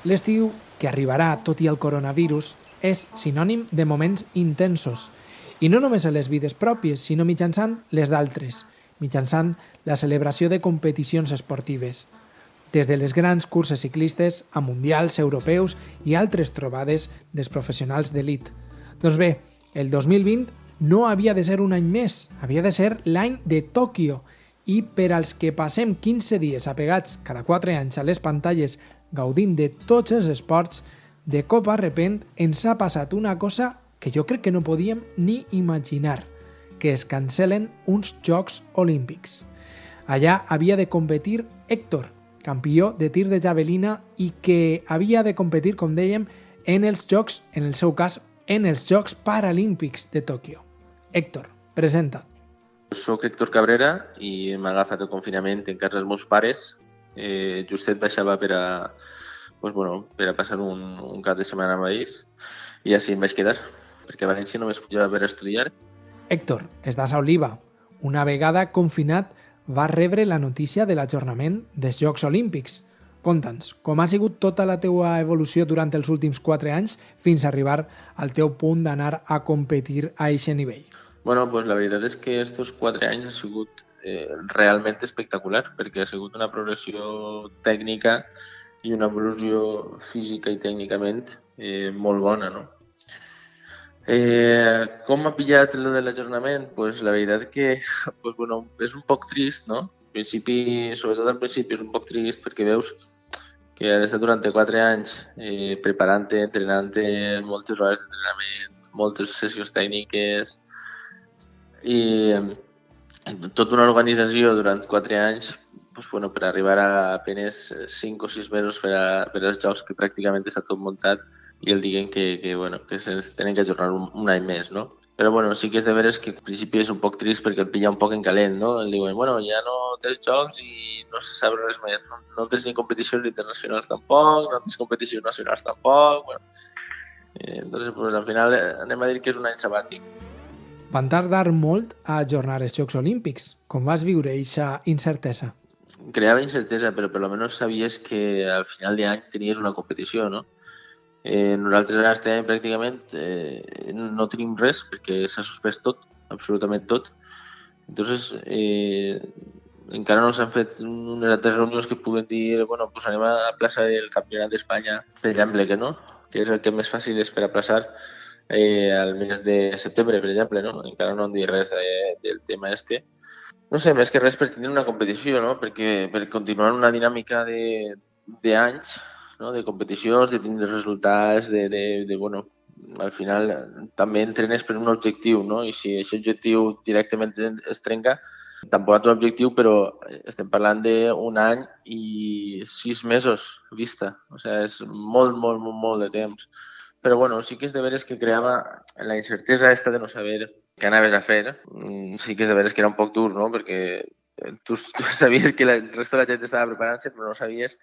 L'estiu, que arribarà tot i el coronavirus, és sinònim de moments intensos, i no només a les vides pròpies, sinó mitjançant les d'altres, mitjançant la celebració de competicions esportives, des de les grans curses ciclistes a mundials, europeus i altres trobades dels professionals d'elit. Doncs bé, el 2020 no havia de ser un any més, havia de ser l'any de Tòquio, i per als que passem 15 dies apegats cada 4 anys a les pantalles gaudint de tots els esports, de cop a repent ens ha passat una cosa que jo crec que no podíem ni imaginar, que es cancel·len uns Jocs Olímpics. Allà havia de competir Héctor, campió de tir de javelina i que havia de competir, com dèiem, en els Jocs, en el seu cas, en els Jocs Paralímpics de Tòquio. Héctor, presenta't. Soc Héctor Cabrera i m'ha agafat el confinament en casa dels meus pares. Justet baixava per a passar un cap de setmana amb ells i així em vaig quedar, perquè a València només podia per estudiar. Héctor, estàs a Oliva. Una vegada confinat, vas rebre la notícia de l'ajornament dels Jocs Olímpics. Conta'ns, com ha sigut tota la teua evolució durant els últims 4 anys fins a arribar al teu punt d'anar a competir a aquest nivell? Bueno, pues la veritat és que estos 4 anys ha sigut realment espectacular, perquè ha sigut una progressió tècnica i una evolució física i tècnicament molt bona, no? Com m'ha pillat el de l'ajornament? Pues la veritat que és un poc trist, no? Sobretot al principi és un poc trist perquè veus que has estat durant 4 anys preparant-te, entrenant-te, moltes hores d'entrenament, moltes sessions tècniques i tota una organització durant 4 anys per arribar a apenes 5 o 6 mesos per als jocs que pràcticament està tot muntat i el diguen que se'ns tenen que ajornar un any més, no? Però sí que és de veres que al principi és un poc trist perquè el pilla un poc en calent, no? El diuen, ja no tens jocs i no se sap res més, no tens ni competicions internacionals tampoc, no tens competicions nacionals tampoc, entonces al final anem a dir que és un any sabàtic. Van tardar molt a ajornar els Jocs Olímpics. Com vas viure aquesta incertesa? Creava incertesa, però per almenys sabies que al final d'any tenies una competició, no? Nosaltres ara estem pràcticament no tenim res perquè s'ha suspès tot, absolutament tot. Entonces, encara no s'han fet unes altres reunions que puguen dir anem a plaçar el Campionat d'Espanya, per exemple, que és el que més fàcil és per a plaçar al mes de setembre, per exemple, no? Encara no han dit res del tema este. No sé, més que res per tenir una competició, no? Perquè per continuar una dinàmica d'anys, no? De competicions, de tindre resultats, al final també entrenes per un objectiu, no? I si aquest objectiu directament es trenca, tampoc és un objectiu, però estem parlant d'un any i 6 mesos vista. O sigui, és molt, molt, molt, molt de temps. Però sí que és de veres que creava la incertesa esta de no saber què anaves a fer. Sí que és de veres que era un poc dur, no? Perquè tu sabies que el resto de la gent estava preparant-se, però no sabies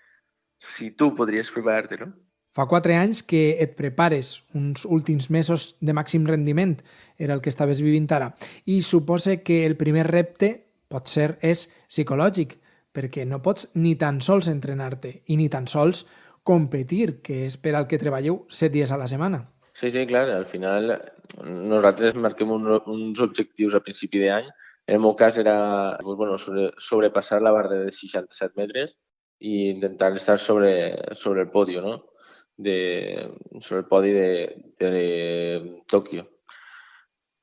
si tu podries preparar-te, no? Fa 4 anys que et prepares, uns últims mesos de màxim rendiment, era el que estaves vivint ara. I suposa que el primer repte potser és psicològic, perquè no pots ni tan sols entrenar-te i ni tan sols competir, que és per al que treballeu 7 dies a la setmana. Sí, clar, al final nosaltres marquem uns objectius a principi d'any. En el meu cas era sobrepassar la barra de 67 metres i intentar estar sobre el podio, no? Sobre el podi de Tòquio.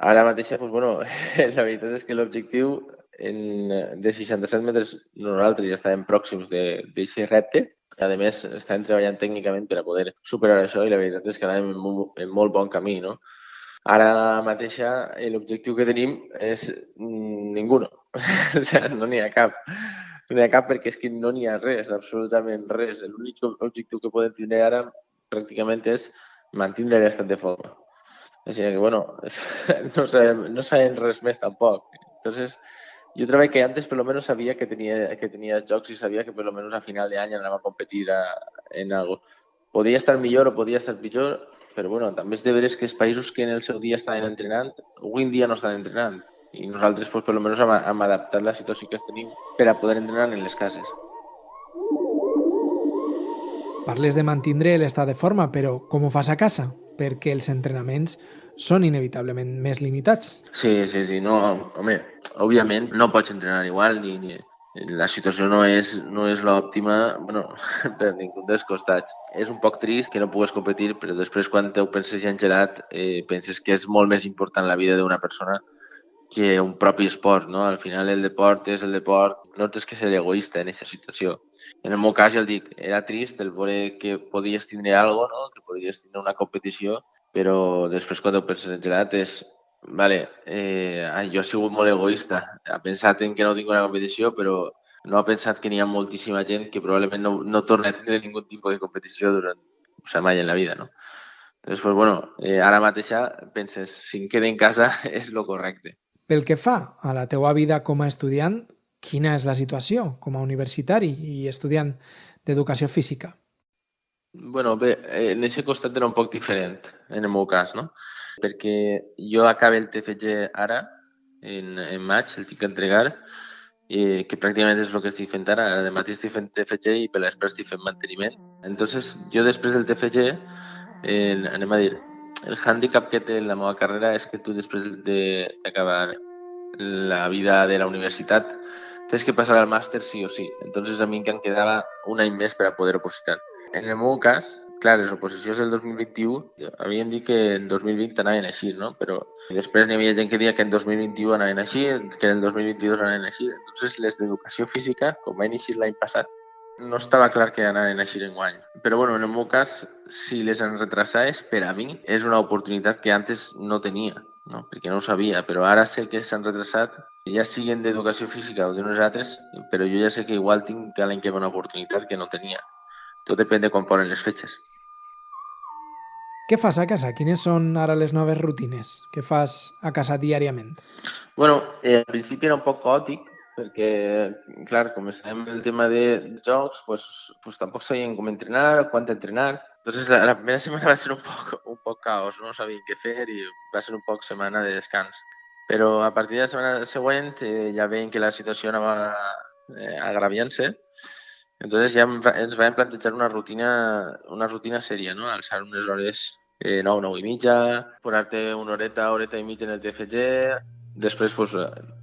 Ara mateix, la veritat és que l'objectiu de 67 metres nosaltres ja estàvem pròxims d'aquest repte. A més, estàvem treballant tècnicament per a poder superar això i la veritat és que anàvem en molt bon camí, no? Ara mateix l'objectiu que tenim és ninguno. O sigui, no n'hi ha cap. No n'hi ha cap perquè és que no n'hi ha res, absolutament res. L'únic objectiu que podem tindre ara pràcticament és mantenir l'estat de forma. O sigui que, no sabem res més tampoc. Entonces, yo creo que antes por lo menos sabía que tenía jocs y sabía que por lo menos a final de año anava a competir en algo. Podria estar millor o podria estar pitjor, però també és de veres que els països que en el seu dia estaven entrenant, avui en dia no estan entrenant. I nosaltres, per lo menos, hem adaptat la situació que tenim per a poder entrenar en les cases. Parles de mantindre l'estat de forma, però com ho fas a casa? Perquè els entrenaments són inevitablement més limitats. Sí, no, home, òbviament no pots entrenar igual, ni la situació no és l'òptima, bueno, per ningú dels costats. És un poc trist que no pugues competir, però després quan ho penses ja engelat, penses que és molt més important la vida d'una persona que un propi esport, no? Al final el deport és el deport, no tens que ser egoista en aquesta situació. En el meu cas, ja el dic, era trist el veure que podies tindre alguna cosa, no? Que podries tindre una competició, però després quan ho penses en gelat és, vale, jo he sigut molt egoista, ha pensat en que no tinc una competició, però no ha pensat que n'hi ha moltíssima gent que probablement no torna a tindre ningun tipus de competició durant, o sigui, mai en la vida, no? Entonces, pues bueno, ara mateixa penses, si em quedo en casa és lo correcte. Pel que fa a la teua vida com a estudiant, quina és la situació com a universitari i estudiant d'educació física? Bueno, bé, en aquest costat era un poc diferent, en el meu cas, no? Perquè jo acabo el TFG ara, en maig, el tinc que entregar, que pràcticament és el que estic fent ara. Ara matí estic fent TFG i per l'espera estic fent manteniment. Entonces, jo després del TFG, anem a dir, el hàndicap que té la meva carrera és que tu després d'acabar la vida de la universitat tens que passar al màster sí o sí. Entonces a mi em quedava un any més per a poder opositar. En el meu cas, clar, les oposicions del 2021 havien dit que en 2020 anaven així, no? Però després n'hi havia gent que deia que en 2021 anaven així, que en el 2022 anaven així. Entonces les d'educació física, com van iniciar l'any passat, no estava clar que anaven així enguany. Però bueno, en el meu cas, si les han retrasades, per a mi és una oportunitat que antes no tenia, no? Perquè no ho sabia, però ara sé que s'han retrasat, ja siguen d'educació física o d'unes altres, però jo ja sé que igual tinc l'any que ve una oportunitat que no tenia. Tot depèn de quan ponen les fetges. Què fas a casa? Quines són ara les noves rutines? Què fas a casa diàriament? Bueno, al principi era un poc caòtic, perquè, clar, com estàvem en el tema de jocs, pues tampoc sabíem com entrenar, quan entrenar. Entonces, la primera setmana va ser un poc caos, no sabíem què fer i va ser un poc setmana de descans. Però a partir de la setmana següent ja veiem que la situació anava agraviant-se. Entonces ja ens vam plantejar una rutina sèria, no? Alçar unes hores 9 i mitja, posar-te una horeta i mitja en el TFG, després pues,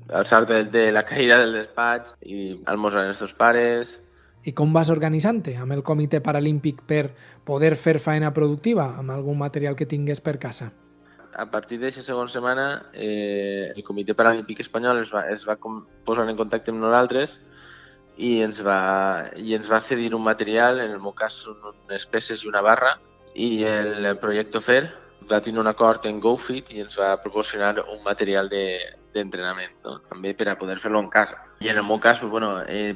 alçar-te de la cadira del despatx i almorzar amb els teus pares. I com vas organitzant-te amb el Comitè Paralímpic per poder fer faena productiva amb algun material que tingués per casa? A partir d'aquesta segona setmana, el Comitè Paralímpic Espanyol es va posar en contacte amb nosaltres i ens va cedir un material, en el meu cas són unes peces i una barra, i el Projecto FER va tenir un acord en GoFit i ens va proporcionar un material d'entrenament, no? També per a poder fer-lo en casa. I en el meu cas, pues, bueno,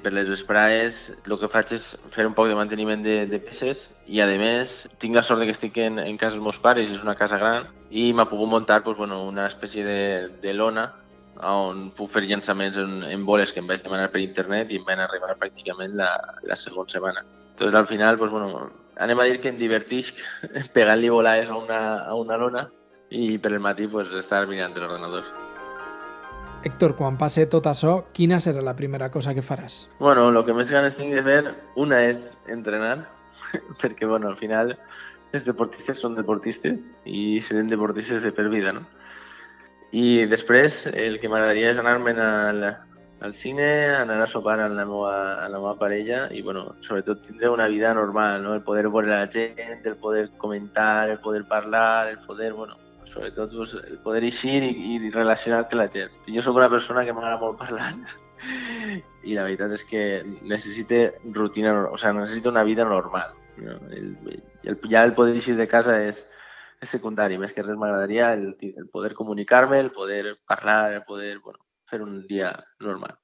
per les vesprades el que faig és fer un poc de manteniment de peces i a més tinc la sort que estic en casa dels meus pares, és una casa gran, i m'ha pogut muntar pues, bueno, una espècie de lona on puc fer llançaments en boles que em vaig demanar per internet i em van arribar pràcticament la segona setmana. Entonces, al final, pues, bueno, anem a dir que em divertisc pegant-li volades a una lona i per el matí pues, estar mirant l'ordenador. Héctor, quan passe tot això, quina serà la primera cosa que faràs? Bueno, el que més ganes tinc de fer, una és entrenar, perquè bueno, al final els deportistes són deportistes i serem deportistes de per vida, no? I després el que m'agradaria és anar-me'n al cine, anar a sopar amb la meva parella i, bueno, sobretot tindre una vida normal, no? El poder veure la gent, el poder comentar, el poder parlar, el poder, bueno, sobretot pues, el poder eixir i relacionar-te amb la gent. Jo sóc una persona que m'agrada molt parlar i la veritat és que necessito rutina, o sigui, necessito una vida normal. No? Ja el poder eixir de casa és secundari, més que res m'agradaria el poder comunicar-me, el poder parlar, el poder, bueno, fer un dia normal.